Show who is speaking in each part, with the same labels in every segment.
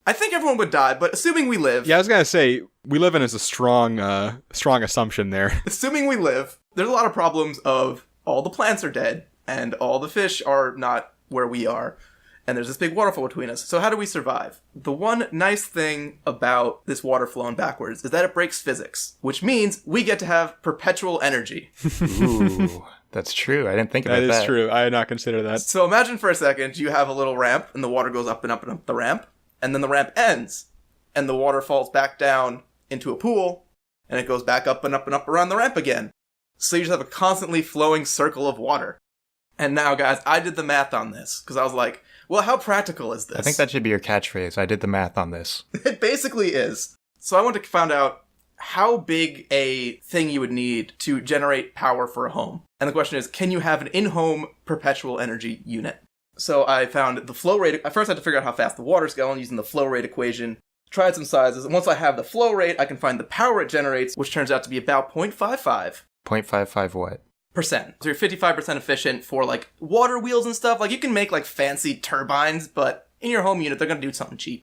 Speaker 1: I think everyone would die, but assuming we live...
Speaker 2: Yeah, I was going to say, we live in is a strong assumption there.
Speaker 1: Assuming we live, there's a lot of problems of all the plants are dead, and all the fish are not where we are, and there's this big waterfall between us. So how do we survive? The one nice thing about this water flowing backwards is that it breaks physics, which means we get to have perpetual energy.
Speaker 3: Ooh, that's true. I didn't think about that.
Speaker 2: That is true. I had not considered that.
Speaker 1: So imagine for a second you have a little ramp, and the water goes up and up and up the ramp, and then the ramp ends, and the water falls back down into a pool, and it goes back up and up and up around the ramp again. So you just have a constantly flowing circle of water. And now, guys, I did the math on this, because I was like, well, how practical is this?
Speaker 3: I think that should be your catchphrase. I did the math on this.
Speaker 1: It basically is. So I wanted to find out how big a thing you would need to generate power for a home. And the question is, can you have an in-home perpetual energy unit? So I found the flow rate. I first had to figure out how fast the water's going using the flow rate equation. Tried some sizes, and once I have the flow rate, I can find the power it generates, which turns out to be about 0.55.
Speaker 3: 0.55 what?
Speaker 1: So you're 55% efficient for like water wheels and stuff. Like you can make like fancy turbines, but in your home unit, they're going to do something cheap.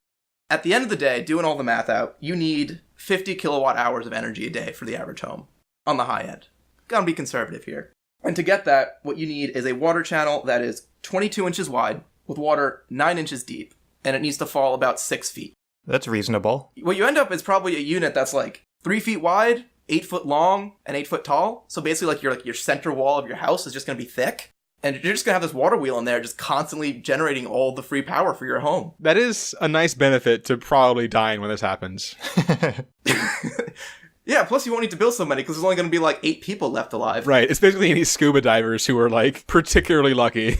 Speaker 1: At the end of the day, doing all the math out, you need 50 kilowatt hours of energy a day for the average home on the high end. Gotta be conservative here. And to get that, what you need is a water channel that is 22 inches wide with water 9 inches deep, and it needs to fall about 6 feet.
Speaker 3: That's reasonable.
Speaker 1: What you end up is probably a unit that's like 3 feet wide, 8 foot long, and 8 foot tall. So basically your center wall of your house is just going to be thick. And you're just going to have this water wheel in there just constantly generating all the free power for your home.
Speaker 2: That is a nice benefit to probably dying when this happens.
Speaker 1: Yeah, plus you won't need to build so many because there's only going to be like 8 people left alive.
Speaker 2: Right, it's basically any scuba divers who are like particularly lucky.